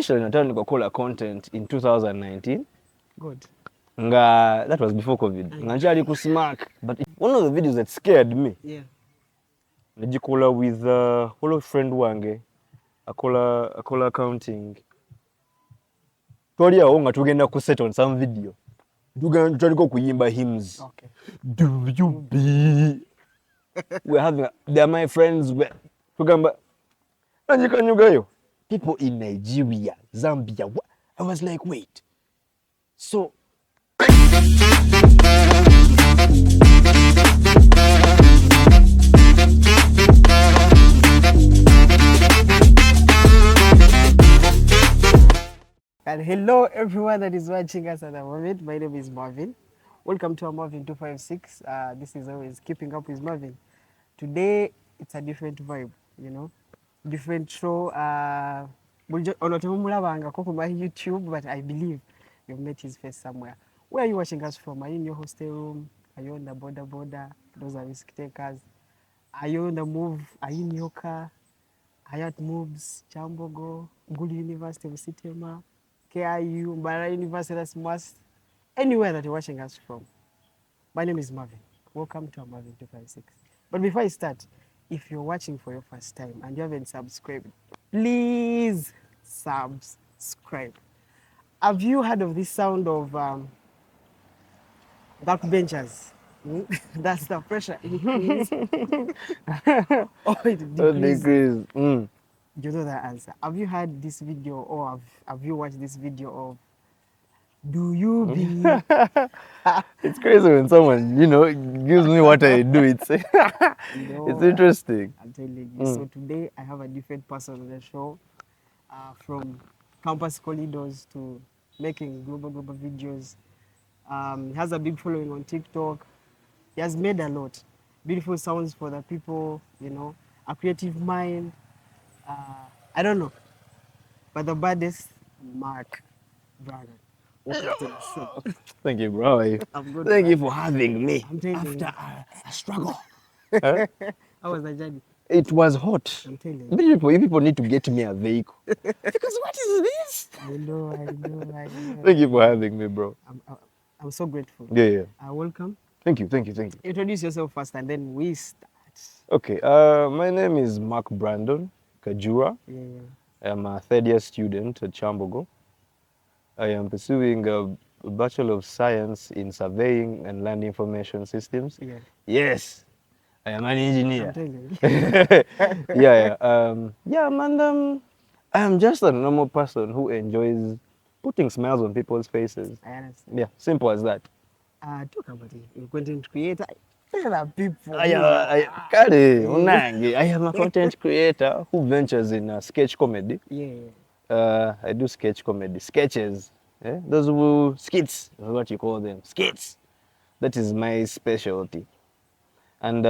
initially nataka nikakola content in 2019. Good. That was before COVID. Nganjali ku smack, but one of the videos that scared me. Yeah. Najikola with a friend wange akola accounting. Twali awo nga tugenda ku set on some video. Tuliko kuyimba hymns. Okay. Do you be? They're my friends. Tugamba Kanyugayo. People in Nigeria, Zambia. I was like, wait. So and hello everyone that is watching us at the moment. My name is Marvin. Welcome to Am Mavin 256. This is always Keeping Up with Marvin. Today it's a different vibe, you know, different show. On YouTube, but I believe you've met his face somewhere. Where are you watching us from? Are you in your hostel room? Are you on the border? Those are risk takers. Are you on the move? Are you in your car? Hayat Moves, Chambogo, Good University of Sitema, KIU, Mbara University, that's must. Anywhere that you're watching us from. My name is Marvin. Welcome to Am Mavin 256. But before I start, if you're watching for your first time and you haven't subscribed, please subscribe. Have you heard of this sound of backbenchers? That's the pressure increase. Oh, it decreases. You know the answer. Have you heard this video or have you watched this video of do you be? it's crazy when someone, gives me what I do. It's it's interesting. I'm telling you. So today I have a different person on the show, from campus corridors to making global videos. He has a big following on TikTok. He has made a lot. Beautiful sounds for the people, a creative mind. I don't know. But the baddest, Mark Brother. Thank you, bro. I'm good. Thank you for having me after a struggle. How was the journey? It was hot. I'm telling you. People need to get me a vehicle. Because what is this? I know. Thank you for having me, bro. I'm so grateful. Yeah. Welcome. Thank you. Introduce yourself first and then we start. Okay. My name is Mark Brandon Kajura. Yeah. I am a third-year student at Chambogo. I am pursuing a Bachelor of Science in Surveying and Land Information Systems. Yeah. Yes, I am an engineer. I'm telling you. Yeah, man. I am just a normal person who enjoys putting smiles on people's faces. I understand. Yeah, simple as that. Talk about it. You're content creator. There are people. I am a content creator who ventures in sketch comedy. Yeah. I do sketch comedy, sketches. Yeah? Those who skits is what you call them, skits. That is my specialty. And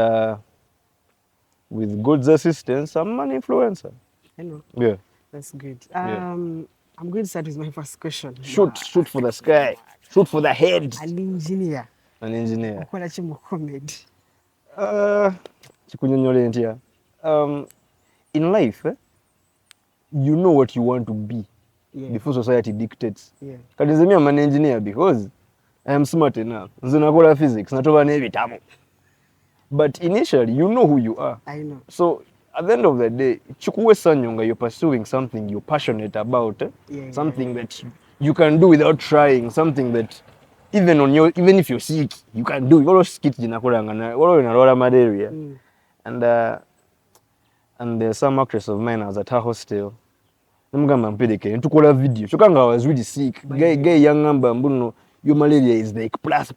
with God's assistance, I'm an influencer. I know. Yeah. That's good. I'm going to start with my first question. Shoot for the sky. Shoot for the head. An engineer. Ukola chi mu comedy? Chikunyonyole ntia. In life, you know what you want to be before society dictates. Yeah. Kadizemi I'm an engineer because I am smart enough. Nzinakola physics, natoba nebitamu. But initially, you know who you are. I know. So at the end of the day, chikuwe sanyonga, you're pursuing something you're passionate about. Something that you can do without trying. Something that even if you're sick, you can do. You're skit jinakolanga. You're in a malaria. And there's some actress of mine. I was at her hostel. Namugamba mpeleke ntukola video. Chokanga I was really sick. Guy young number mbuno your malaria is like plus.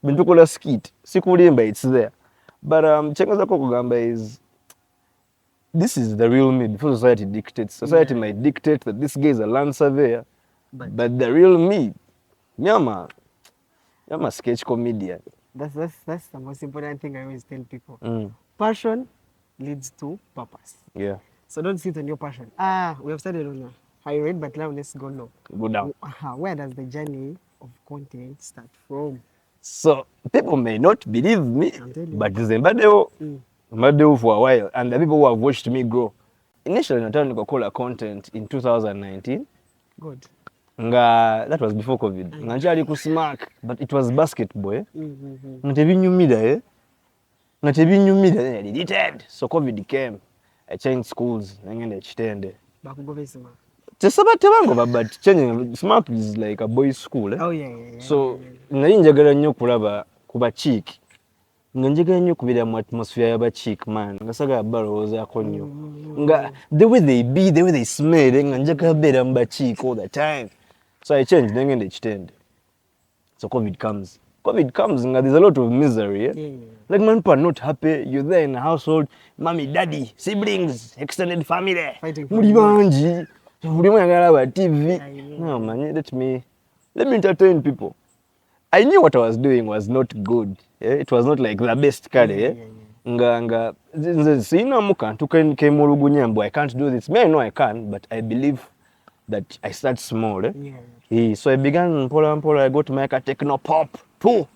Bintukola skit. Sikulimba it's there. But chengaza kugamba is this is the real me before society dictates. Society might dictate that this guy is a land surveyor. But the real me, I'm a sketch comedian. That's the most important thing I always tell people. Passion leads to purpose. Yeah. So don't sit on your passion. We have started on a high rate, but now let's go low. Go down. Where does the journey of content start from? So people may not believe me, but Zimbabwe for a while, and the people who have watched me grow. initially nataka nikakola content in 2019 Good. nga that was before covid nga nkyali ku smack but it was basketball nga tebinyumira then I deleted so covid came I changed schools nangenda ekitende Bakugobesima. tebangoba but changing smack is like a boys school Oh yeah. so nali njagala nnyo okulaba ku bakiiki nga njagala nnyo okubeera mu atmosphere y'abakiiki man nga sagala balowoozaako nnyo nga the way they smell nga njagala beera mu bakiiki all the time so I changed nengenda ekitende so covid comes nga there's a lot of misery like man people are not happy you're there in a household mommy daddy siblings extended family muli bangi buli omu ayagala aba tv no man let me entertain people I knew what I was doing was not good. It was not like the best kale. Nga nze sinamu kantu kemulugunya mbu I can't do this. Me I know I can, but I believe that I start small. So I began mpola I got to make a techno pop too.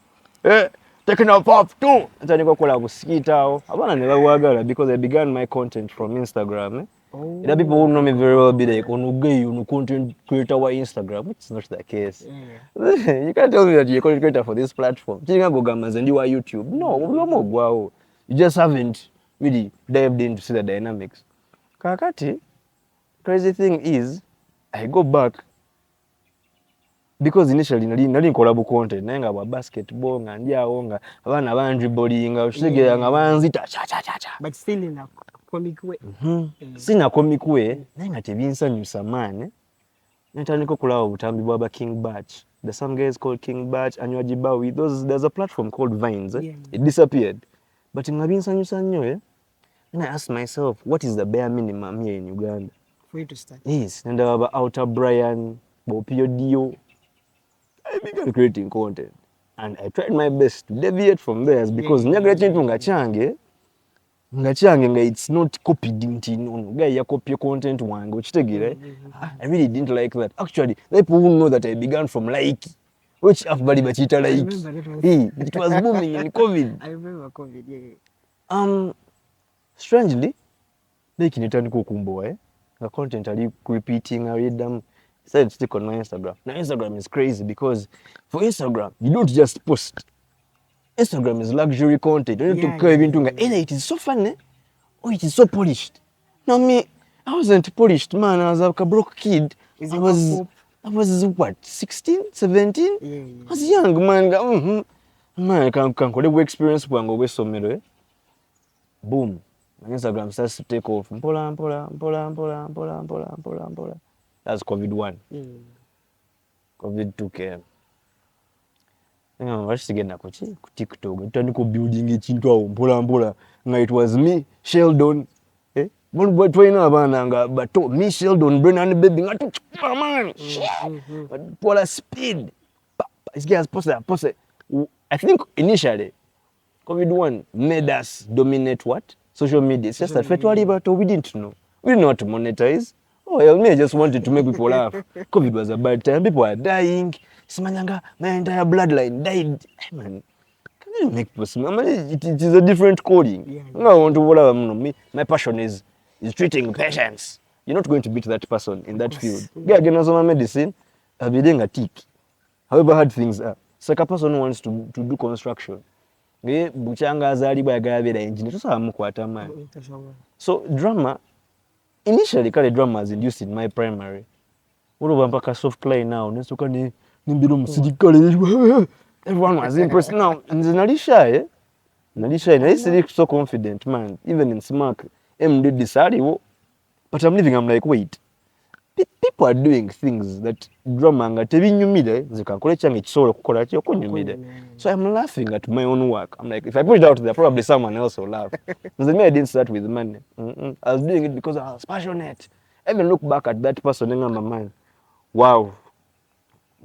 Techno pop too. Nta nikokola kusikita abana ne bawagala because I began my content from Instagram. There are people who know me very well be like, "Ono gay, ono content creator wa Instagram," which is not the case. You can't tell me that you're a content creator for this platform. Chinga go gamas and you are YouTube. No, wow. You just haven't really dived in to see the dynamics. Kakati, crazy thing is, I go back because initially nali collab content naye nga bwa basketball nga ndyawo nga abaana bandribblinga okitegera nga banzita cha but still in a comic way. Sina comic way naye nga tebinsanyusa maani netandika okulaba obutambi bwaba King Batch. There's some guys called King Batch, Anywaji Bawi. There's a platform called Vines. It disappeared. But nga binsanyusa nnyo and I asked myself, what is the bare minimum here in Uganda? For you to start. Yes. And about Outer Brian, Bopio Dio. I began creating content. And I tried my best to deviate from theirs because nyagala chintu nga change nga it's not copied nti guy ya copy content wange ukitegere. I really didn't like that. Actually, people who know that I began from like which everybody bachita like. It was booming in COVID. I remember COVID, Strangely, like nitandika okumboa the content ali repeating I read them. Said stick on my Instagram. Now Instagram is crazy because for Instagram you don't just post. Instagram is luxury content. You need to carve into either it is so funny or it is so polished. Now me, I wasn't polished, man. I was like a broke kid. I was what, 16, 17? I was young, man. Man, I can collect experience bwango we somero. Boom. My Instagram starts to take off. Mpola. That's COVID-1. COVID-2 came. Vachisigenda ku TikTok tutandika building ekintu awo mpola nga it was me Sheldon twalina abaana nga bato me Sheldon Brennan baby nga tuchukua man pola speed this guy has posted. I think initially COVID-1 made us dominate what social media. It's just that we didn't know how to monetize. Oh, well, me, I just wanted to make people laugh. COVID was a bad time. People are dying. Simanyanga, my entire bloodline died. Man, can you make people smile? It is a different coding. I want to whatever. Me, my passion is treating patients. You're not going to beat that person in that field. Yeah, again, some medicine, I'll be doing a tick. However hard things are. It's like a person who wants to do construction. Buchanga azalibwa yagala beera engineer. Tosobola mukwata man. So drama. Initially, drama was induced in my primary. What about mpaka soft line now? Nesoka ni mbiro musirikale. Everyone was impressed. Now, nalisha na so confident, man. Even in smack, did this but I'm living. I'm like, wait. People are doing things that drama nga tebinyumire zikakola change kisolo kukola kyo kunyumire. So I'm laughing at my own work. I'm like, if I put it out there, probably someone else will laugh. Because me, I didn't start with money. I was doing it because I was passionate. I even look back at that person in my mind. Wow,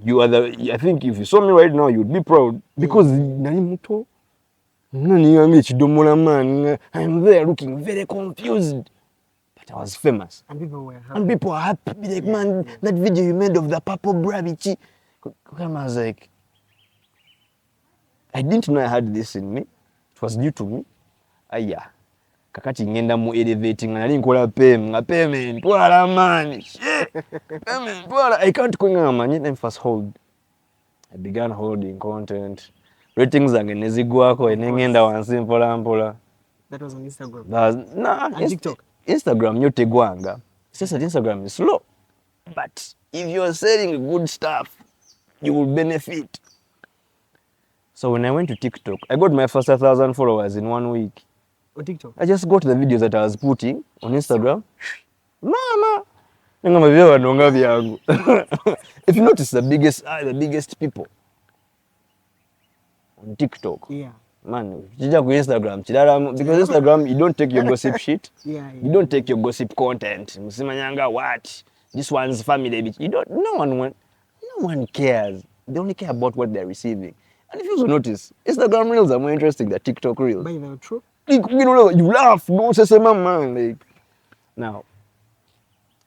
you are I think if you saw me right now, you'd be proud because nani muto, nani yange chidomola man. I'm there looking very confused. I was famous. And people were happy. And people were happy. Like, man, that video you made of the purple bravichi. I was like, I didn't know I had this in me. It was new to me. Yeah. kakati ngenda mu elevating nali nkola payment twala man shit payment twala I can't kwinga manyi then first hold I began holding content ratings zange nezigwako enengenda wansi mpola. That was on Instagram. And TikTok. Instagram nyo tegwanga. It's just that Instagram is slow. But if you're selling good stuff, you will benefit. So when I went to TikTok, I got my first 1,000 followers in 1 week. On TikTok? I just got the videos that I was putting on Instagram. Mama! If you notice the biggest people on TikTok. Yeah. Man, Instagram, because Instagram, you don't take your gossip shit. You don't take your gossip content. Musimanyanga what? This one's family. You don't. No one cares. They only care about what they're receiving. And if you also notice, Instagram reels are more interesting than TikTok reels. But they're true. You laugh. No, say man. Like now,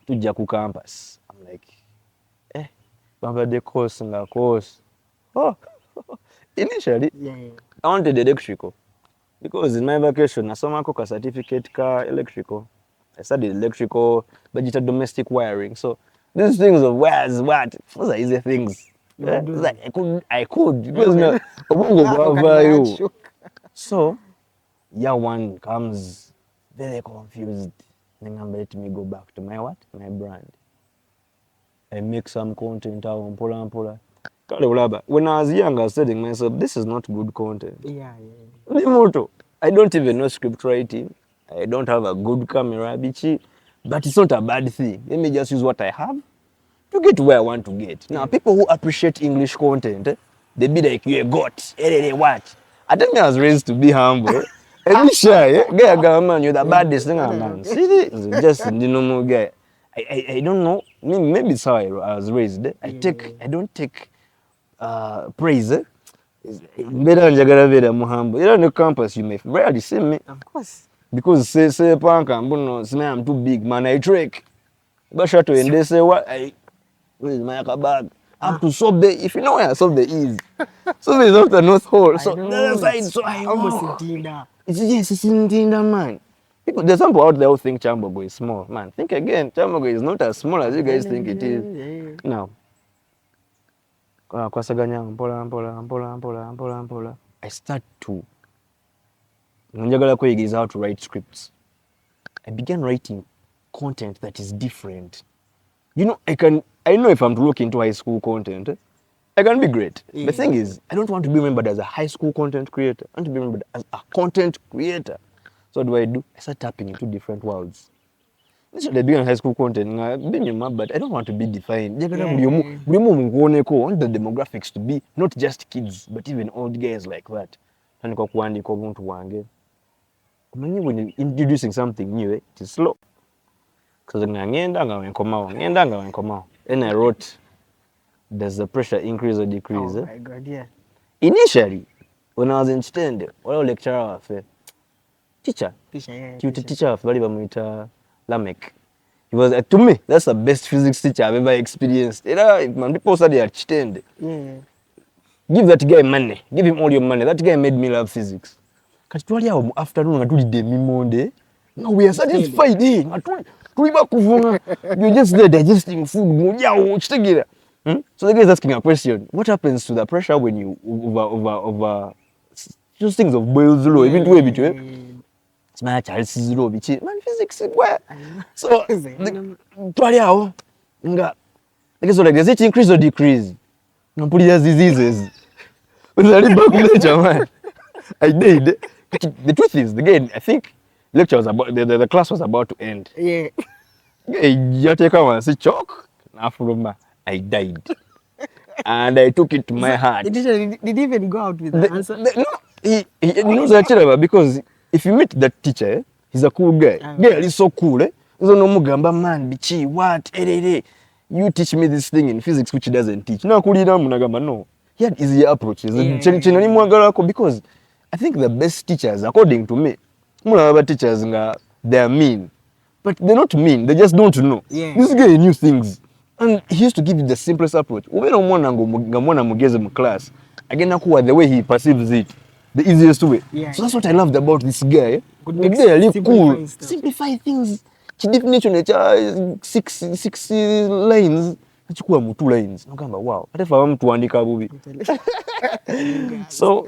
to Jaku campus, I'm like, bamba de course. Oh, initially. Yeah. I wanted electrical because in my vacation I saw my coca certificate car electrical. I studied electrical, budgeted domestic wiring. So these things of wires, what? Those are easy things. Yeah? Like I could because you. So year one comes very confused. Then I'm let me go back to my what? My brand. I make some content out on Pola. When I was young, I was telling myself, this is not good content. Yeah. I don't even know script writing. I don't have a good camera, bitchy. But it's not a bad thing. Let me just use what I have to get where I want to get. Now, people who appreciate English content, they be like, you're a goat. Hey, what? I think I was raised to be humble. And be shy. Man, you're the baddest thing, man. See, just the normal guy. I don't know. Maybe it's how I was raised. I don't take praise. Better than humble. You know, campus, you may rarely see me. Of course. Because say punk I'm too big, man. I trick. But shut to and they say what where's my bag? Up to Sobe. If you know where Sobe is. Sobe is off the North Hall. So the other side, so I almost in Dinda. It's in Dinda, man. People, there's some people out there who think Chambogo is small. Man, think again. Chambogo is not as small as you guys think it is. Now, I start to how to write scripts. I began writing content that is different. You know, I know if I'm to look into high school content, I can be great. Yeah. The thing is, I don't want to be remembered as a high school content creator. I want to be remembered as a content creator. So what do? I start tapping into different worlds. This is the being high school content. But I don't want to be defined. I want the demographics to be not just kids, but even old guys like that. When you're introducing something new, it is slow. Because and I wrote, does the pressure increase or decrease? Oh my God, yeah. Initially, when I was in Stende, what lecturer teacher of Lamek. He was to me, that's the best physics teacher I've ever experienced. People study at Stende. Yeah. Give that guy money. Give him all your money. That guy made me love physics. Afternoon, no, we are satisfied. You're just there digesting food. So the guy is asking a question. What happens to the pressure when you over just things of boils low, even to a bit? It's my child sees low, man, physics where? So does it increase or decrease? Diseases. I did. The truth is, again, I think lecture was about the class was about to end. Yeah. You take one, see chalk. I died, and I took it to my heart. Did he even go out with the answer? No, he knows that because if you meet that teacher, he's a cool guy. Girl, he's so cool. So no mugamba man, bichi, what? You teach me this thing in physics which he doesn't teach. No, no. He had easy approaches. Because I think the best teachers, according to me, teachers, they are mean. But they're not mean, they just don't know. Yeah. This guy knew things. And he used to give you the simplest approach. Class, again, the way he perceives it, the easiest way. Yeah. So that's what I loved about this guy. really cool. Stuff. Simplify things. Definition six lines. Achikuwa mu 2 lines. Nogamba wow. Ate fa mtu andika bubi. So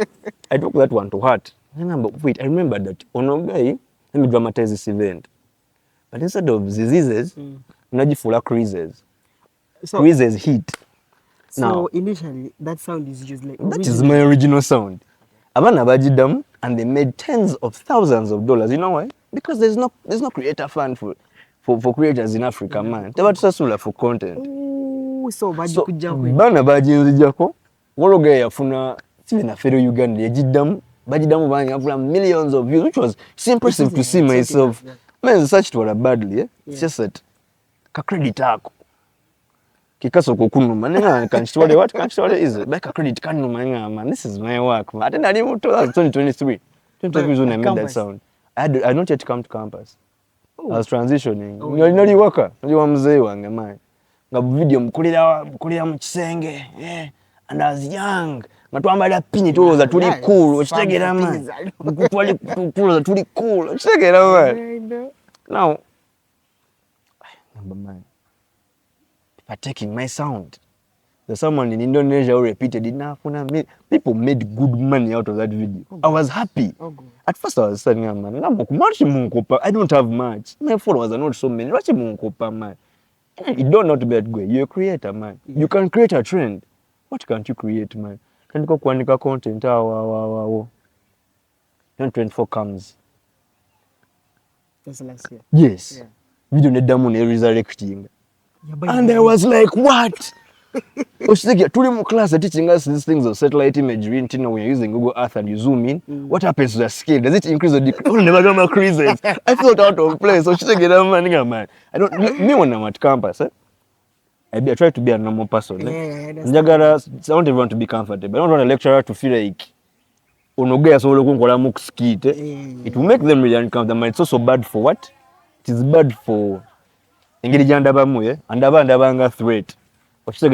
I took that one to heart. I remember that Onogai, let me dramatize this event. But instead of diseases, unajifula creases. So, Creases hit. So now, initially, that sound is used like that is my original sound. Abana bajidam, and they made tens of thousands of dollars. You know why? Because there's no creator fund for creators in Africa, man. They were just for content. So bana bajinzijako wologa yafuna na Fero Uganda yajidamu bani yafuna millions of views, which was impressive to see myself. Man, searched for a badly, It's just that ka credit ako kikaso kokunuma nenga kanchitwale what kanchitwale is back a credit kanuma nenga man, this is my work man. Atenda ali mu 2023 when I made that sound. I not yet come to campus. I was transitioning. Nali waka nali mzee wange man. Nga video mkulira mu kisenge, and I was young. Matwambala pini tuloza tuli cool, okitegera man. Twali tuloza tuli cool, okitegera man. Now, man, if I taking my sound, there's someone in Indonesia who repeated it. People made good money out of that video. I was happy. At first I was saying, man, I don't have much. My followers are not so many. Man. You don't know to be that good. You're a creator, man. You can create a trend. What can't you create, man? Can you go content? 2024 comes. That's last year. Yes. Yeah. Video ne damu ne resurrecting. And I was like, what? Tuli mu class are teaching us these things of satellite imagery. When you're using Google Earth and you zoom in, what happens to the scale? Does it increase or decrease? Oh, never gonna creases. I felt out of place. So she's like, man. Me when I'm at campus, I try to be a normal person. I want everyone to be comfortable. I don't want a lecturer to feel like it will make them really uncomfortable. It's also bad for what? It is bad for engeri jandabamu andabanga threat. So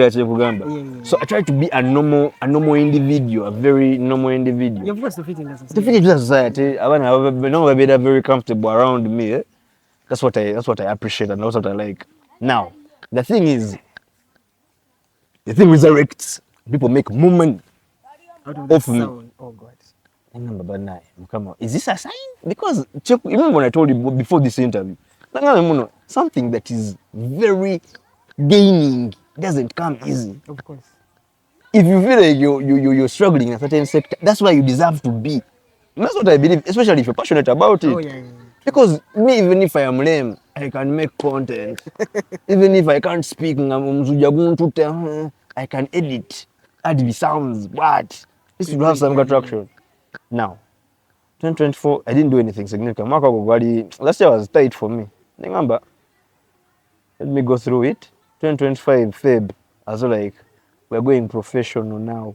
I try to be a normal individual, a very normal individual. You're supposed to fit in the society. To fit into the society, I very comfortable around me. That's what I appreciate and that's what I like. Now, the thing resurrects. People make more money off me. Oh God. I remember, but now, come on. Is this a sign? Because even when I told you before this interview, something that is very gaining doesn't come easy. Of course. If you feel like you're struggling in a certain sector, that's why you deserve to be. And that's what I believe, especially if you're passionate about it. Oh, yeah. Because me, even if I am lame, I can make content. Even if I can't speak, I can edit, add the sounds, what? This will have some attraction. Now, 2024, I didn't do anything significant. Last year was tight for me. Remember, let me go through it. 2025 Feb, I was like, we're going professional now.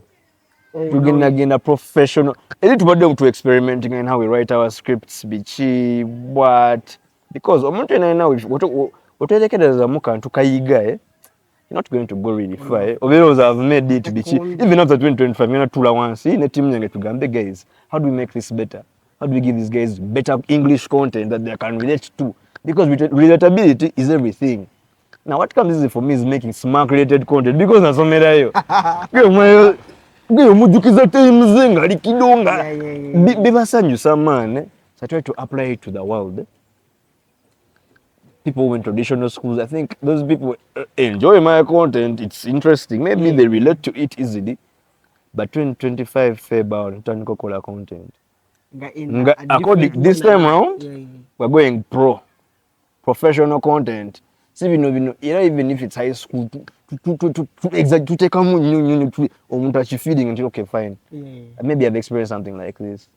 We're going professional. A little bit to experimenting and how we write our scripts, bichi, what? Because I'm not now, what I take as a muka and to kayiga, you're not going to go really far. Although I've made it, bichi. Even after 2025, you're not too once. In the team, guys, how do we make this better? How do we give these guys better English content that they can relate to? Because relatability is everything. Now, what comes easy for me is making smart related content because na somera yo. Mujukiza mzenga likidonga. Bibasanyusa man. So I try to apply it to the world. People who in traditional schools, I think those people enjoy my content. It's interesting. Maybe they relate to it easily. But 2025 February, Tankokola content. According this time around, we're going professional content. See, even if it's high school, to take a feeling until okay, fine. Maybe I've experienced something like this.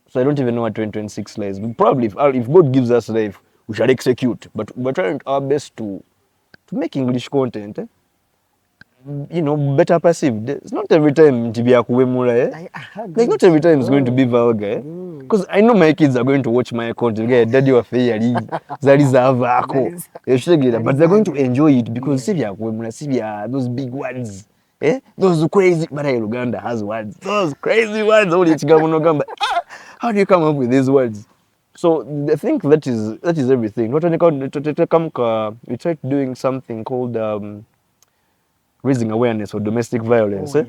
So I don't even know what 2026 lies. But probably if God gives us life, we shall execute. But we're trying our best to make English content. Better perceived. It's not every time to be a kuwemura. Like not every time it's going to be vulgar. Because I know my kids are going to watch my content. Daddy wa fair but they're going to enjoy it because those big words. Those crazy, but Uganda has words. Those crazy words. How do you come up with these words? So I think that is everything. What we tried doing something called raising awareness for domestic violence. Oh, yeah.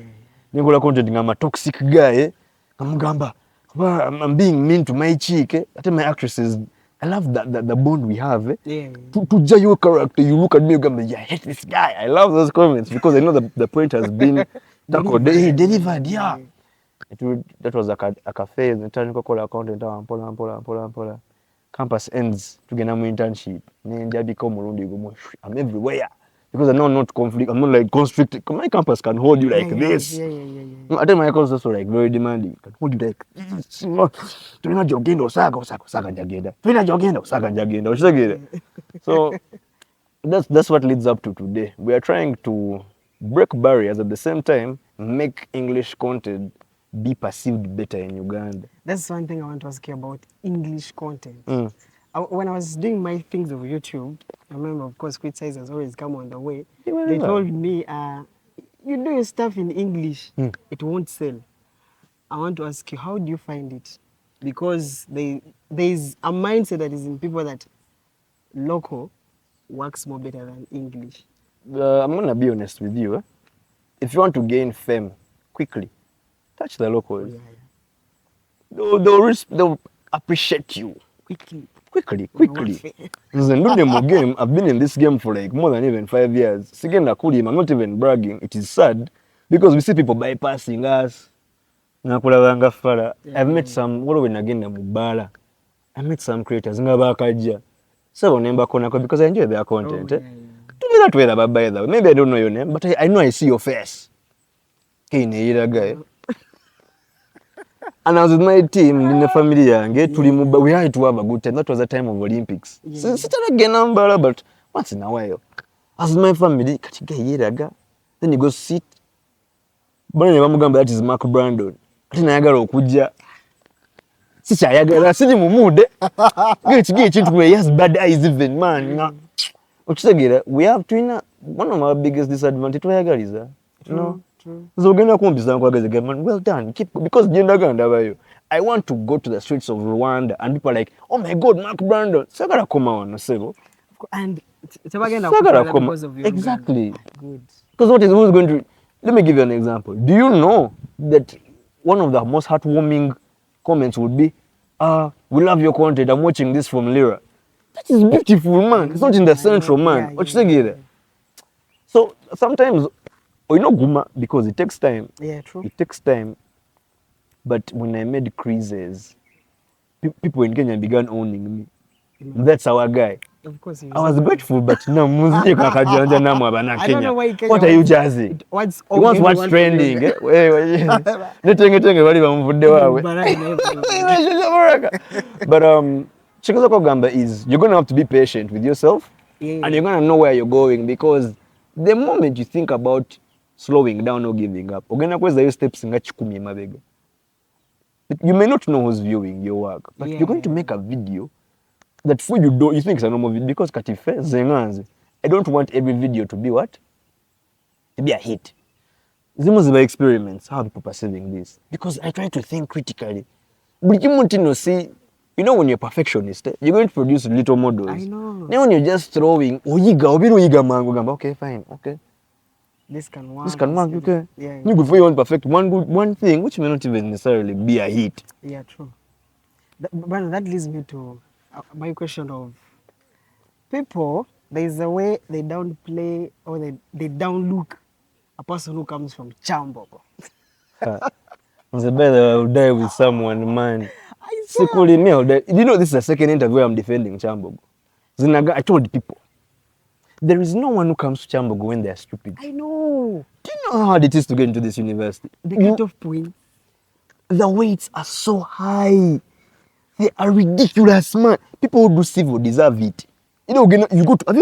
Ningola content ngama toxic guy. Kamugamba, well, I'm being mean to my chick. I tell my actresses, I love that the bond we have. Yeah. To judge your character, you look at me, you go, yeah, I hate this guy. I love those comments because I know the point has been tackled. He delivered, yeah. That was like a phase. I turned to call content. Mpola. Campus ends to get an internship. Then I become I'm everywhere because I'm not conflict. I'm not like constricted. My campus can hold you like this. Yeah. I tell my course also like very demanding. Can hold you like this. Tulina jogenda osaga njagenda. Tulina jogenda osaga njagenda. Oshagenda. So that's what leads up to today. We are trying to break barriers at the same time, make English content be perceived better in Uganda. That's one thing I want to ask you about English content. Mm. When I was doing my things of YouTube, I remember, of course, Criticize has always come on the way. You They remember? told me, you do your stuff in English, Mm. it won't sell. I want to ask you, how do you find it? Because there's a mindset that is in people that local works more better than English. I'm going to be honest with you. If you want to gain fame quickly, touch the locals. Yeah. They'll appreciate you Quickly. quickly. Unfair. Game, I've been in this game for like more than even 5 years. Again, I'm not even bragging. It is sad because we see people bypassing us. I've met some, what we again Mubala. I met some creators so because I enjoy their content. Oh, Do me that way about by the way. Maybe I don't know your name, but I know I see your face. Guy. And I was with my team in the family. We had to have a good time. That was the time of Olympics. So but once in a while, as my family, then you go sit. That is Mark Brandon. Sitting mu mood. Get into he has bad eyes even man. We have to one of our biggest disadvantages no. True. So man, well done. Keep because I want to go to the streets of Rwanda and people are like, oh my god, Mark Brandon. Sagara come on, And because of your exactly. Good. Because who's going to let me give you an example. Do you know that one of the most heartwarming comments would be, we love your content. I'm watching this from Lyra. That is beautiful, man. It's not in the central, man. So sometimes, guma because it takes time. Yeah, true. It takes time. But when I made creases, people in Kenya began owning me. That's our guy. Of course, I was grateful, but no, I don't know why Kenya what are you jazzing? He wants what's trending. But Chikoza Kogamba is you're gonna have to be patient with yourself, and you're gonna know where you're going because the moment you think about slowing down or giving up, steps you may not know who's viewing your work, but you're going to make a video that for you think it's a normal video because I don't want every video to be what? To be a hit. These are experiments, how are people perceiving this? Because I try to think critically. But you see, when you're a perfectionist, you're going to produce little models. I know. Now when you're just throwing, okay, fine, okay. This can work. Okay. Yeah. You before you want perfect one thing, which may not even necessarily be a hit. Yeah, true. But that leads me to my question of people. There is a way they downplay or they downlook a person who comes from Chambogo. It's better I'll die with someone, man. I swear. This is the second interview where I'm defending Chambogo. I told people, there is no one who comes to Chambogo when they're stupid. I know. Do you know how hard it is to get into this university? The cut-off point. The weights are so high. They are ridiculous, man. People who do civil deserve it. Have you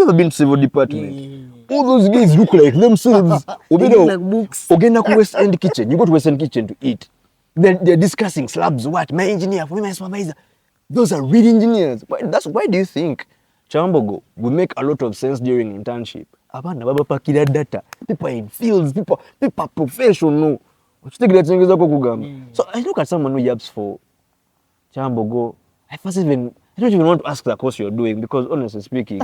ever been to civil department? Yeah. All those guys look like themselves. They look like books. West End kitchen. You go to West End kitchen to eat. They're discussing slabs. What? My engineer, for me, my supervisor. Those are real engineers. Why do you think Chambogo will make a lot of sense during internship? Data. People are in fields. People are professional. So I look at someone who yaps for Chambogo. I don't even want to ask the course you're doing because honestly speaking,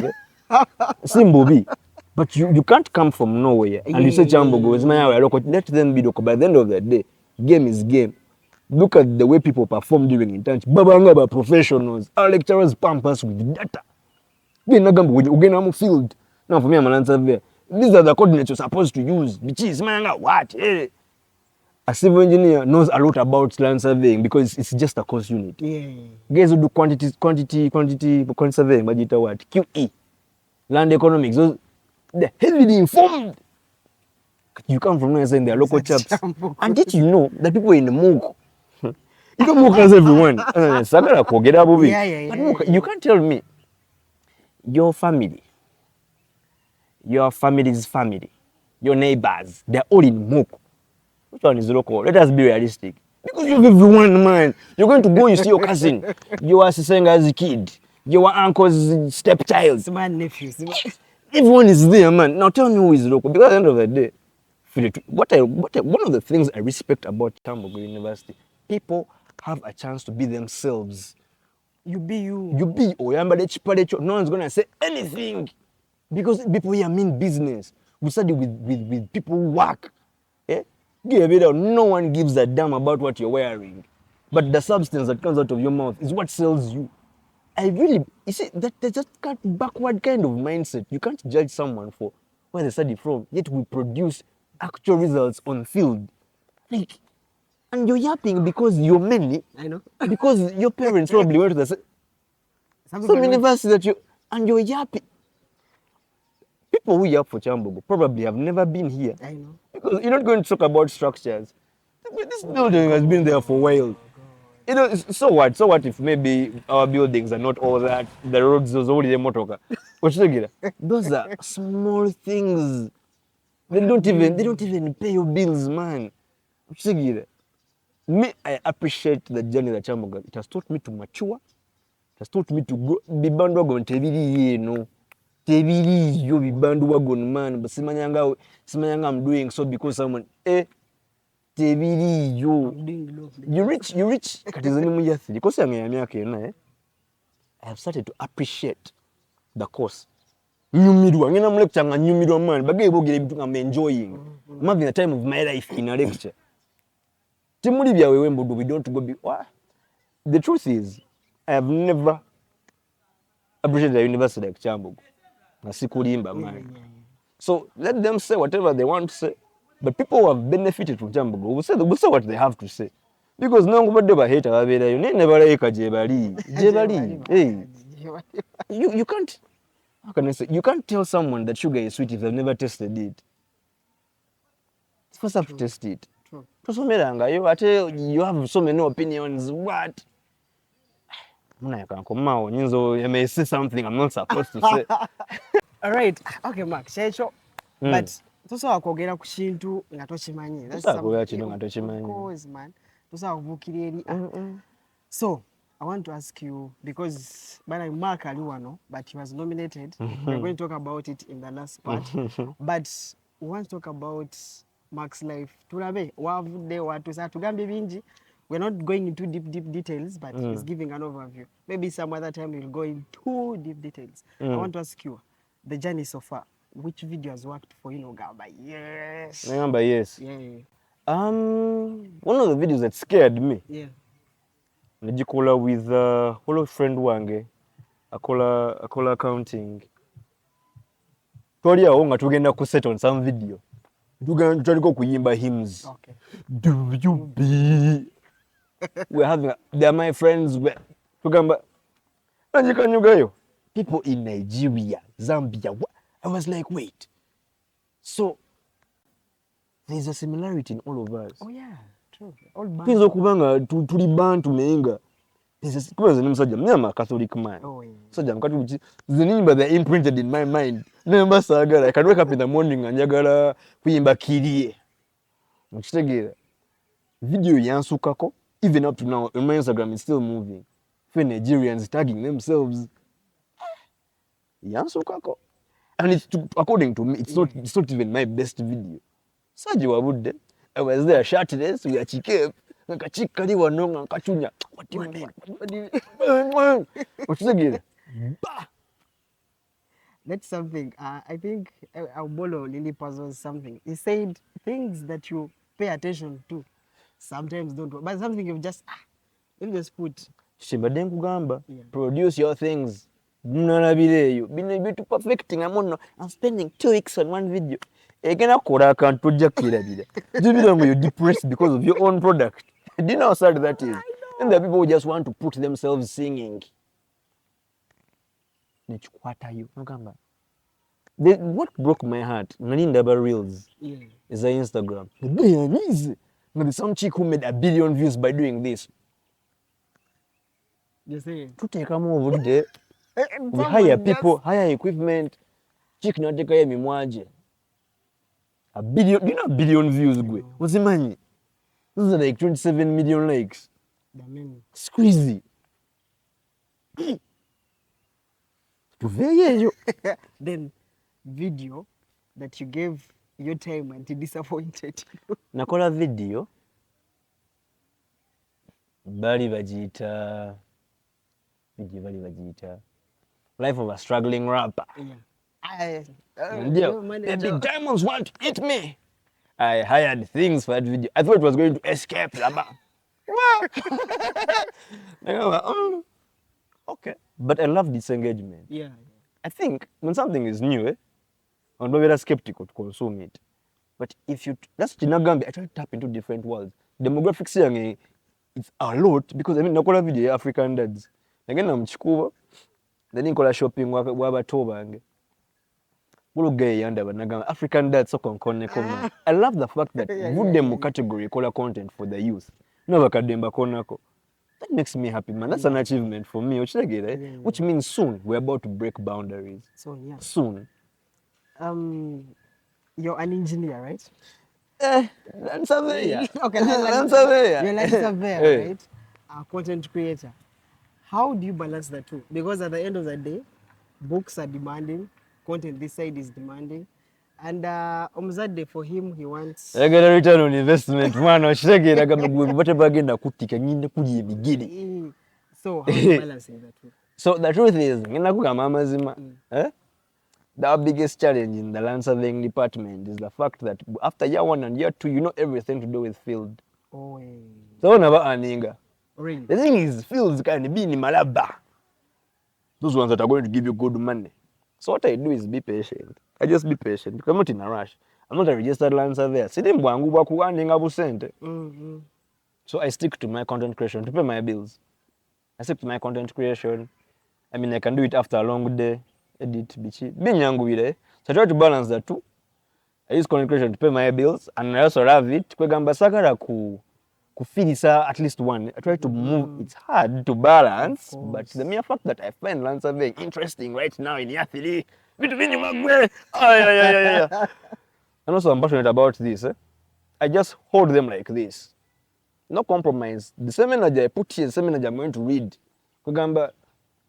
Simbobi. But you can't come from nowhere and you say Chambogo is my let them be local. By the end of the day, game is game. Look at the way people perform during internship. Babanga professionals. Our lecturers pump us with data. We not going to field. Now for me, I'm an answer there. These are the coordinates you're supposed to use. Which is what? A civil engineer knows a lot about land surveying because it's just a course unit. Guys who do quantity surveying, but what? QE. Land economics. They're heavily informed. You come from nowhere saying they're local chaps. And did you know that people in the MOOC, you don't MOOC as everyone. But you can't tell me your family's family, your neighbors, they're all in MOOC. Which one is local? Let us be realistic. Because you have everyone, man. You're going to go, you see your cousin, your Sisenga's kid, your uncle's stepchild. My nephews. Everyone is there, man. Now tell me who is local. Because at the end of the day, one of the things I respect about Chambogo University, people have a chance to be themselves. You be you. You be Oyamba. No one's going to say anything. Because people here mean business. We study with people who work. Eh? No one gives a damn about what you're wearing. But the substance that comes out of your mouth is what sells you. You see, there's just that backward kind of mindset. You can't judge someone for where they study from, yet we produce actual results on field. Like, and you're yapping because you're many. I know. Because your parents probably went to some university and you're yapping. People who yap for Chambogo probably have never been here. I know. Because you're not going to talk about structures. This building has been there for a while. You know, so what? So what if maybe our buildings are not all that? The roads are already motoka. Those are small things. They don't even pay your bills, man. Me, I appreciate the journey that Chambogo. It has taught me to mature. It has taught me to grow. Bibando wagon tebiri no. Tebiri yo bibando wagon, man. But simanyanga I'm doing so because someone tebiri yo. You reach katizani muyathi. Because I have started to appreciate the course. Nyumirwa ngena lecture nga nyumirwa, man. Bagay bogere bitu I'm enjoying. I'm having the time of my life in a lecture. Timuli bya wewe mbudu, we don't go be what? The truth is, I have never appreciated a university like Chambogo. Nasikulimba, man. So let them say whatever they want to say. But people who have benefited from Chambogo will say what they have to say. Because no one ever hate our vida. You never like Jebali. Hey. You can't, how can I say? You can't tell someone that sugar is sweet if they've never tasted it. It's first have to taste it. True. You have so many opinions. What? You may say something I'm not supposed to say. All right. Okay, Mark. But tosobola kwogera ku kintu nga tokimanyi. Of course, man. Tosobola kubuukira eri. So, I want to ask you, because Mark ali wano, but he was nominated. We're going to talk about it in the last part. But we want to talk about Mark's life. Tulabe, wavudde watusa tugambe bingi. We're not going into deep details, but he's giving an overview. Maybe some other time we'll go into deep details. I want to ask you, the journey so far, which video has worked for you, Gamba? Yes. Yes. Yeah. One of the videos that scared me. Yeah. Najikola with a friend wange. Akola accounting. Twali awo nga tugenda ku set on some video. Twaliko kuyimba hymns. Okay. Do you be? They're my friends. Tugamba. Najikanyugayo. People in Nigeria, Zambia. I was like, wait. So there's a similarity in all of us. Oh yeah, true. All Things okubanga tuli bantu menga. Kubaza nimusajja, me I'm a Catholic man. Oh yeah. Musajja mukati zinimba they're imprinted in my mind. Nemba sagala. I can wake up in the morning and njagala kuyimba kirie. Mukitegeera. Video yansukako, even up to now on my Instagram is still moving. For Nigerians tagging themselves. Yansukako. And according to me, it's not even my best video. Saji wabudde. I was there shirtless, we are chikeep. Kachik kali wano nga kachunya. Okitegere? Bah! That's something. I think Aubolo Lily puzzles something. He said things that you pay attention to sometimes don't work. But something you've just, let me just put. Shimbadde nkugamba. Yeah. Produce your things. Munalabireeyo. Bino ebitu perfecting amuno. I'm spending 2 weeks on one video. Egena kola akantu tojja kwerabira. Jibira ngo you're depressed because of your own product. Do you know how sad that is? And there are people who just want to put themselves singing. Nekikwatayo. Nogamba. What broke my heart, nali ndaba reels, is Instagram. There's some chick who made 1 billion views by doing this. You see? Tuteekamu obudde. We hire people, hire equipment. Chick n'ateekayo emimwa gye. 1 billion, do you know 1 billion views gwe? Ozimanyi? Those are like 27 million likes. It's crazy. Tuveeyo eyo. Then video that you gave your time and it disappointed you. Nakola video. Bali bagiyita Life of a Struggling Rapper. Yeah. The big diamonds want to eat me. I hired things for that video. I thought it was going to escape. Okay. But I love this engagement. Yeah. I think when something is new, I'm very skeptical to consume it. But if you, that's Chinagambi, I try to tap into different worlds. Demographics here, it's a lot because I mean, nakola video African dads. Again, I'm chikuba. Then nkola shopping wabato bange. Bulugay yanda banagamba African dads so konkone. I love the fact that them category kola content for the youth. No bakademba konako. That makes me happy, man. That's an achievement for me. Which means soon we're about to break boundaries. Soon. You're an engineer, right? Land surveyor. Okay, land surveyor. You're land surveyor, right? A content creator. How do you balance the two? Because at the end of the day, books are demanding, content this side is demanding, and Omzade for him he wants. I get a return on investment, man. I got whatever again I could take and So how are you balancing the two? So the truth is, the biggest challenge in the land surveying department is the fact that after year 1 and year 2, you know everything to do with field. Oh, so never earning. Really? The thing is, fields can be in Malaba. Those ones that are going to give you good money. So what I do is be patient. I just be patient because I'm not in a rush. I'm not a registered land surveyor. So I stick to my content creation to pay my bills. I stick to my content creation. I mean, I can do it after a long day. Edit, bichi. So I try to balance the two. I use content creation to pay my bills, and I also have it. At least one. I try to move. It's hard to balance, but the mere fact that I find land surveying interesting right now in year 3, and also I'm passionate about this. I just hold them like this. No compromise. The same energy I put here, the same energy I'm going to read. Kugamba,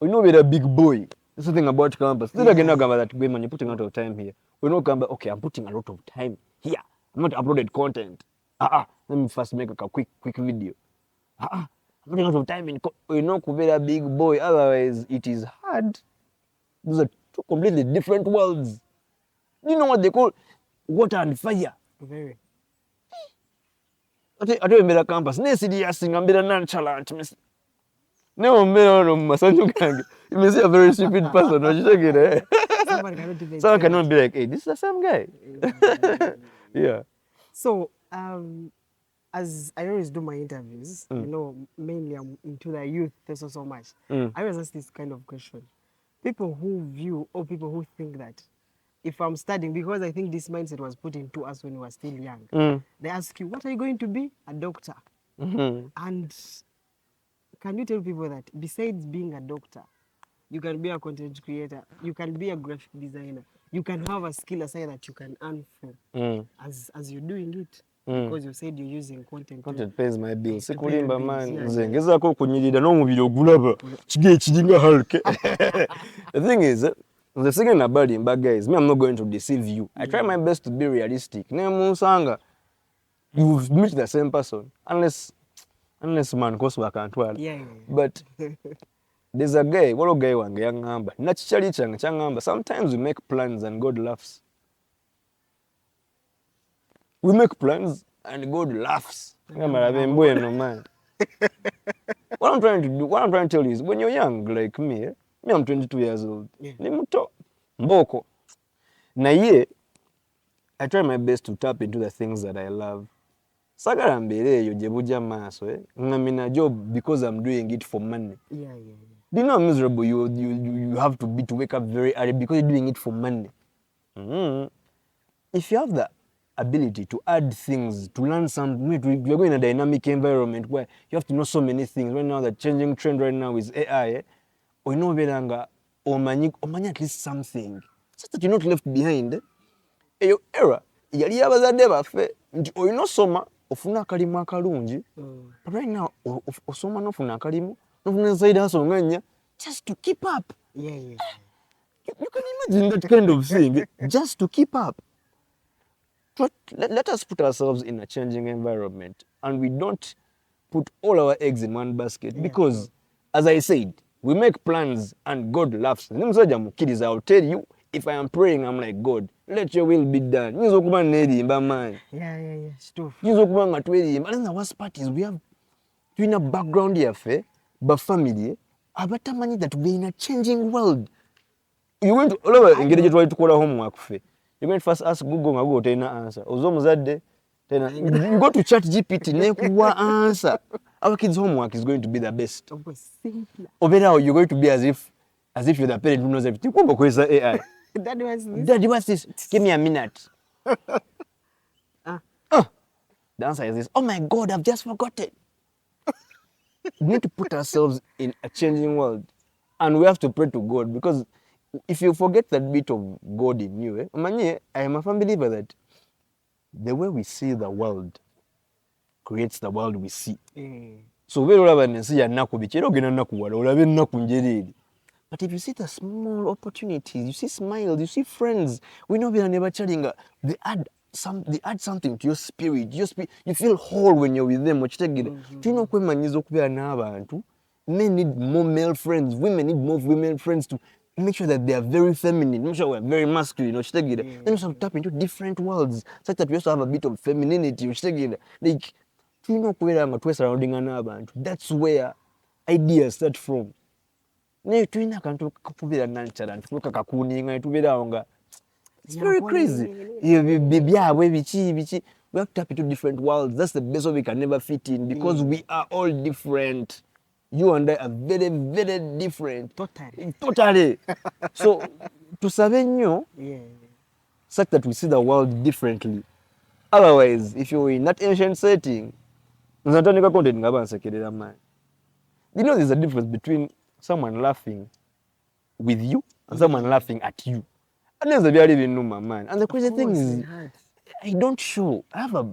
we know we're a big boy. That's the thing about campus. Still again, that when you're putting a lot of time here. We know, okay, I'm putting a lot of time here. I'm not uploaded content. Let me first make a quick video. I'm putting a lot of time in, a big boy. Otherwise, it is hard. Those are two completely different worlds. You know what they call water and fire? Very. I don't remember campus. I'm nonchalant. No, you may see a very stupid person. Someone cannot be like, hey, this is the same guy. Yeah. So, as I always do my interviews, mainly I'm into the youth so much. I always ask this kind of question. People who view or people who think that if I'm studying, because I think this mindset was put into us when we were still young, they ask you, what are you going to be? A doctor. And can you tell people that besides being a doctor, you can be a content creator, you can be a graphic designer, you can have a skill aside that you can earn from as you're doing it? Because you said you're using content. Content pays my bills. Sikulimba man. Ngeza ko kunyirira n'omubiri ogulaba. Kige kiringa Hulk. The thing is, the second about him, but guys, me, I'm not going to deceive you. I try my best to be realistic. Nemusanga, you've met the same person. Unless unless man koso akantwala. Yeah. But there's a guy, waliwo guy wange yaŋŋamba nakikyali kyange kyaŋŋamba, sometimes we make plans and God laughs. We make plans and God laughs. Man. What I'm trying to tell you is, when you're young like me, I'm 22 years old. Yeah. Ni muto mboko. Naye, I try my best to tap into the things that I love. Sagala mbeere eyo gye bujja maaso, ngamina job because I'm doing it for money. Yeah. Do you know how miserable you have to be to wake up very early because you're doing it for money? If you have the ability to add things, to learn something, you're going in a dynamic environment where you have to know so many things. Right now, the changing trend right now is AI. Or you know, omanya at least something, so that you're not left behind. Eyo era yali abazadde baffe nti olina osoma ofuna akalimu akalungi, but right now osoma nofuna akalimu nofuna inside hustle nga nnya just to keep up. Yeah. You can imagine that kind of thing just to keep up. Let us put ourselves in a changing environment and we don't put all our eggs in one basket, because as I said, we make plans and God laughs. I'll tell you, if I am praying, I'm like, God, let your will be done. Yeah. Stuff. And then the worst part is we have a background here, but family, abatamanyi that we're in a changing world. You went to engage to call homework. You going to first ask Google, and Google tell answer. You go to chat GPT, nekuwa answer. Our kids' homework is going to be the best. Over now, you're going to be as if you're the parent who knows everything. AI. Daddy, what's this? Give me a minute. The answer is this. Oh my God, I've just forgotten. We need to put ourselves in a changing world, and we have to pray to God, because if you forget that bit of God in you, I am a firm believer that the way we see the world creates the world we see. So we olaba nensi ya nnaku biki era ogenda nnaku wala olabe ennaku njereeri. But if you see the small opportunities, you see smiles, you see friends, we know beera ne bakyalinga, they add something to your spirit. You feel whole when you're with them. Tulina okwemanyiza okubeera n'abantu. Men need more male friends, women need more women friends to make sure that they are very feminine, make sure we're very masculine. Then we have to tap into different worlds such that we also have a bit of femininity. Like, that's where ideas start from. It's very crazy. We have to tap into different worlds. That's the best way we can never fit in, because we are all different. You and I are very, very different. Totally. So, to survive, such that we see the world differently. Otherwise, if you're in that ancient setting, you know there's a difference between someone laughing with you and someone laughing at you. And there's a very man. And the crazy thing is, I don't show. I have a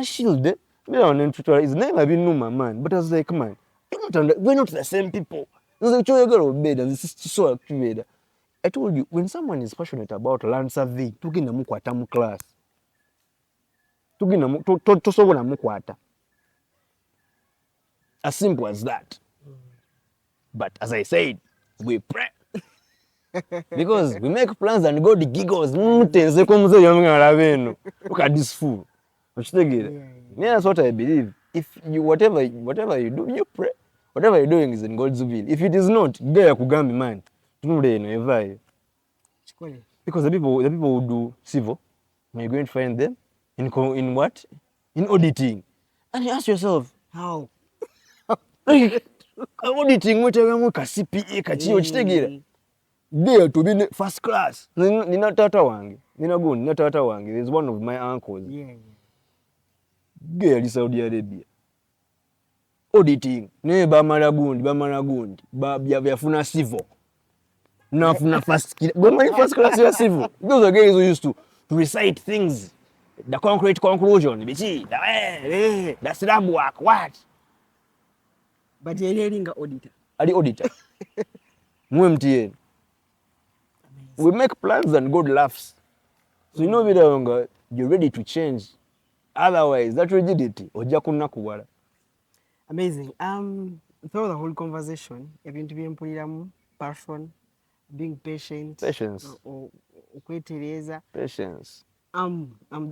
shield. His name I've been my man, but I was like, man, we're not the same people. I told you, when someone is passionate about land survey, tugenda mukwata mu class. Tosobola mukwata. As simple as that. But as I said, we pray. Because we make plans and God giggles. Look at this fool. That's what I believe. If you whatever you do, you pray. Whatever you're doing is in God's will. If it is not, get a kugambi man. Because the people who do civil, when you're going to find them in what? In auditing. And you ask yourself, how? Auditing whatever CPA kachiyo. There to be first class. Nina tata wange. There's one of my uncles. Girl in Saudi Arabia. Auditing. Ne bamala gundi. Byafuna civil. Nafuna first class ya civil. Those are guys who used to recite things. The concrete conclusion. The slab work. What? But you're hearing an auditor. Ali auditor. MTN. We make plans and God laughs. So you know you're ready to change. Otherwise, that rigidity, oja kunakuwala. Amazing. Throughout the whole conversation, ebintu byempuliramu passion, being patient, Patience. okwetereza. Patience.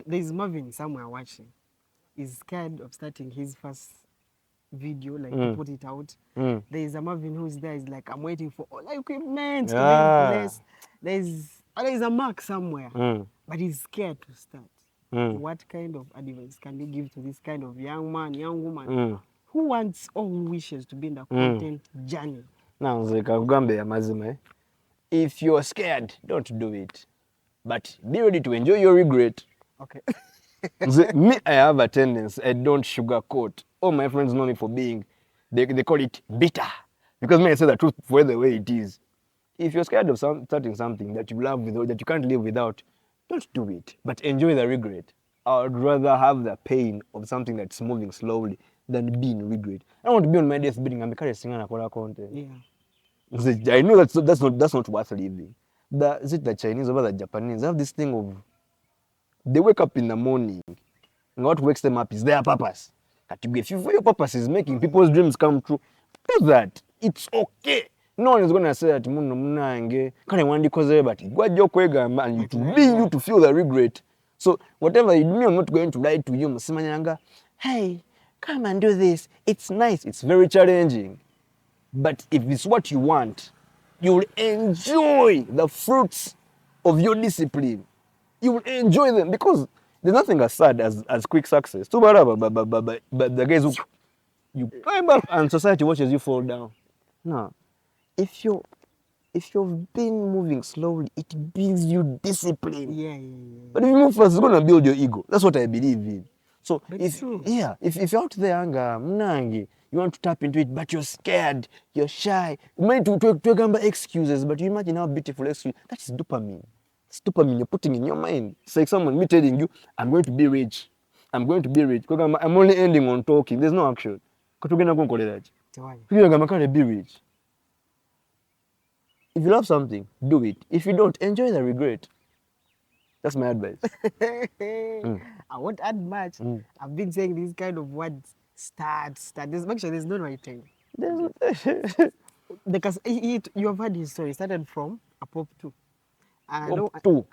There's Marvin somewhere watching. He's scared of starting his first video, like to put it out. There's a Marvin who's there. He's like, I'm waiting for all the equipment to be in place. There's a Mark somewhere, but he's scared to start. What kind of advice can you give to this kind of young man, young woman who wants or who wishes to be in the content journey? Now, Zekagambe Amazime, if you're scared, don't do it. But be ready to enjoy your regret. Okay. Me, I have a tendency, I don't sugarcoat. All my friends know me for being, they call it bitter. Because me, I say the truth for the way it is. If you're scared of starting something that you love without, that you can't live without, don't do it. But enjoy the regret. I would rather have the pain of something that's moving slowly than be in regret. I don't want to be on my deathbed and I'm a singer and content. Yeah. I know that's not worth living. Is it the Chinese or the Japanese? They have this thing of they wake up in the morning and what wakes them up is their purpose. That if your purpose is making people's dreams come true, do that. It's okay. No one is gonna say that muno munange kale wandikoze but gwajja okwegamba and to be you to feel the regret. So whatever you do, I'm not going to lie to you musimanyanga, hey, come and do this. It's nice. It's very challenging. But if it's what you want, you will enjoy the fruits of your discipline. You will enjoy them because there's nothing as sad as quick success. But the guys who you climb up and society watches you fall down. No. If you've been moving slowly, it builds you discipline. Yeah. But if you move fast, it's gonna build your ego. That's what I believe in. So It's true. if you're out there anga mnangi, you want to tap into it, but you're scared, you're shy. You might to excuses, but you imagine how beautiful excuse. That is dopamine. It's dopamine you're putting in your mind. It's like someone me telling you, I'm going to be rich. I'm going to be rich. I'm only ending on talking. There's no action. Katugenda kunkolera ki? Tugenda be rich. If you love something, do it. If you don't, enjoy the regret. That's my advice. I won't add much. I've been saying these kind of words. Start. Make sure there's no right time. Because you have heard his story. It started from a pop 2. I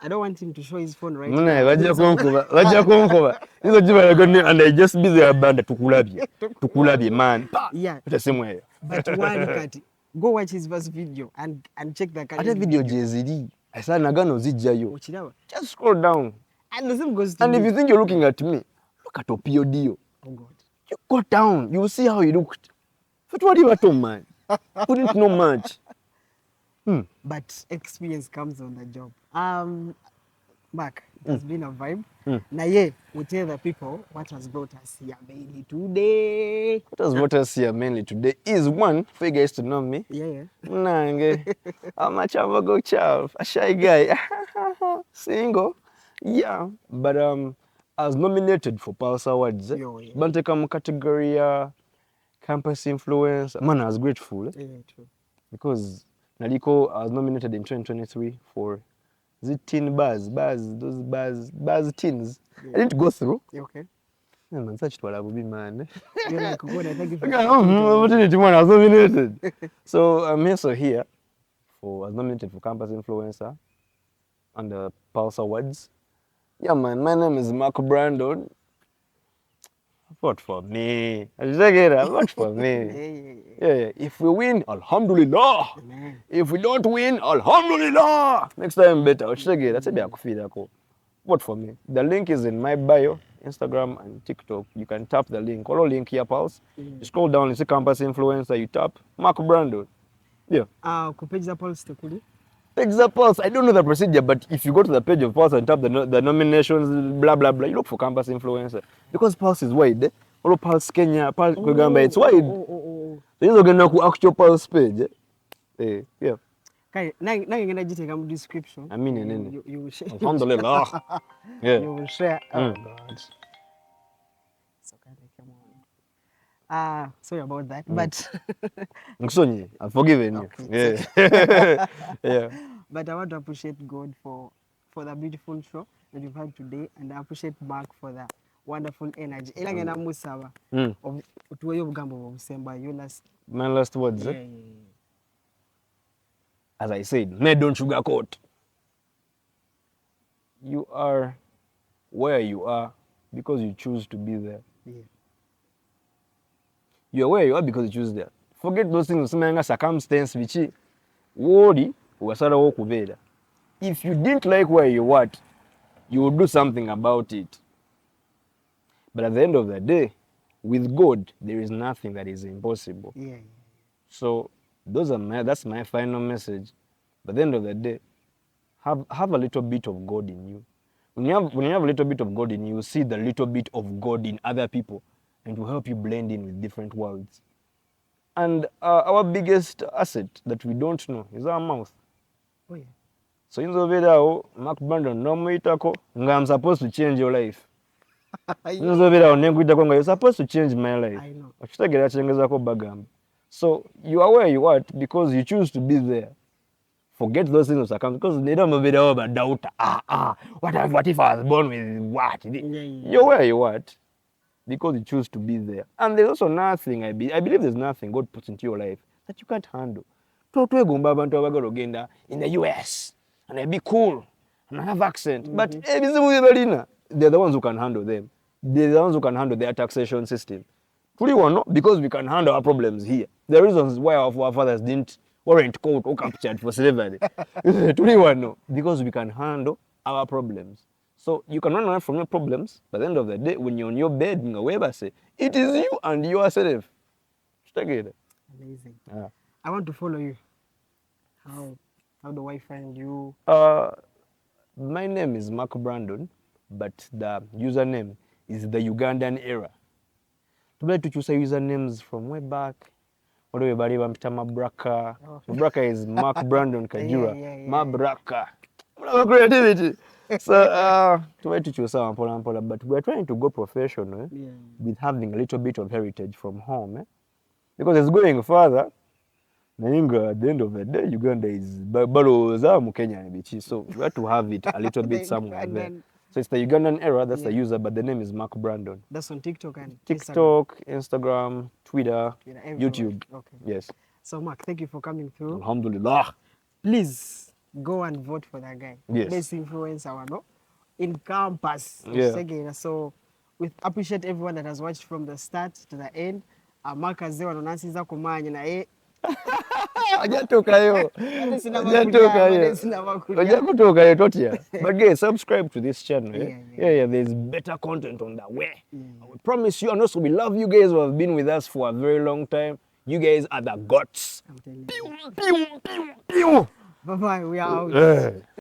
don't want him to show his phone right now. Vajja kunkuba. Hizo jiba and I just busy abanda tukulabye man. Yeah. Utasemwe. But one cut. Go watch his first video and check the Ate video jeziri. Asa nagano zijjayo. Ochirawa. Just scroll down. And the same goes to And me. if you think you're looking at me, look at Opiodio. Oh God. You go down, you will see how he looked. But what you at man? Couldn't know much. But experience comes on the job. Mark, it has been a vibe. Now, we tell the people what has brought us here mainly today. What has brought us here mainly today is one, for you guys to know me. Yeah. Nange, I'm a chavago chav, a shy guy. Single. Yeah. But I was nominated for Pulse Awards. Bantekam category campus influence. Man, I was grateful. Yeah, true. Because Naliko, I was nominated in 2023 for teen buzz, those buzz teens. Yeah. I didn't go through. Okay. Yeah, man, such what I would be, man. You're like, God, I thank you for opportunity, man. I was nominated. So I'm also here I was nominated for Campus Influencer on the Pulse Awards. Yeah, man, my name is Mark Brandon. Vote for me. Vote for me. Yeah. If we win, alhamdulillah. Amen. If we don't win, alhamdulillah. Next time better. That's a vote for me. The link is in my bio, Instagram and TikTok. You can tap the link. All link here, pals. You scroll down, you see Campus Influencer, you tap Mark Brandon. Yeah. Page the Pulse tekuli. Page the Pulse. I don't know the procedure, but if you go to the page of Pulse and tap the nominations, blah, blah, blah, you look for Campus Influencer. Because Pulse is wide. All Pulse Kenya, Pulse Uganda, it's wide. So you're going to actual Pulse page. Yeah. Now you're going to take a description. I mean, you will share. Alhamdulillah. Yeah. You will share. Oh, God. So sorry about that, but I've forgiven you. Okay. Yeah. Yeah. But I want to appreciate God for the beautiful show that you've had today, and I appreciate Mark for the wonderful energy. Era ngenda musaba. Otuweyo obugambo obusemba you last. My last words. Yeah. As I said, man, don't sugarcoat. You are where you are because you choose to be there. Yeah. You are where you are because you choose there. Forget those things usimanga circumstance bichi wodi ugasalawo okubeera. If you didn't like where you are, you will do something about it. But at the end of the day, with God, there is nothing that is impossible. Yeah. So that's my final message. But at the end of the day, have a little bit of God in you. When you have a little bit of God in you, you see the little bit of God in other people, and will help you blend in with different worlds. And our biggest asset that we don't know is our mouth. Oh yeah. So in the Mark Brandon, no muitako, I'm supposed to change your life. You're supposed to change my life. I know. So you are where you are because you choose to be there. Forget those things of circumstances because they don't move it over doubt. What if I was born with what? You're where you are because you choose to be there. And there's also nothing, I believe there's nothing God puts into your life that you can't handle. In the US and I be cool and I have accent. But they're the ones who can handle them. They're the ones who can handle their taxation system. Because we can handle our problems here. The reasons why our forefathers didn't weren't caught or captured for slavery. Because we can handle our problems. So you can run away from your problems, but at the end of the day, when you're on your bed, say, it is you and yourself. Amazing. I want to follow you. How do I find you? My name is Mark Brandon, but the username is the Ugandan era. To be able to choose usernames from way back. Although Mabraka. Mabraka is Mark Brandon Kajura. Yeah. Mabraka. Creativity. So to choose someone, but we're trying to go professional with having a little bit of heritage from home. Because it's going further. At the end of the day, Uganda is Kenya. So we have to have it a little bit somewhere there. So it's the Ugandan era, that's the user, but the name is Mark Brandon. That's on TikTok and Instagram, Twitter, YouTube. Okay. Yes. So Mark, thank you for coming through. Alhamdulillah. Please go and vote for that guy. Yes. Best influencer, no? In campus. Yeah. So we appreciate everyone that has watched from the start to the end. Mark has zero nonsense kumanya na e. But guys, subscribe to this channel. Yeah, there's better content on that way. I promise you, and also we love you guys who have been with us for a very long time. You guys are the gods. I'm telling you. Bye-bye, we are out.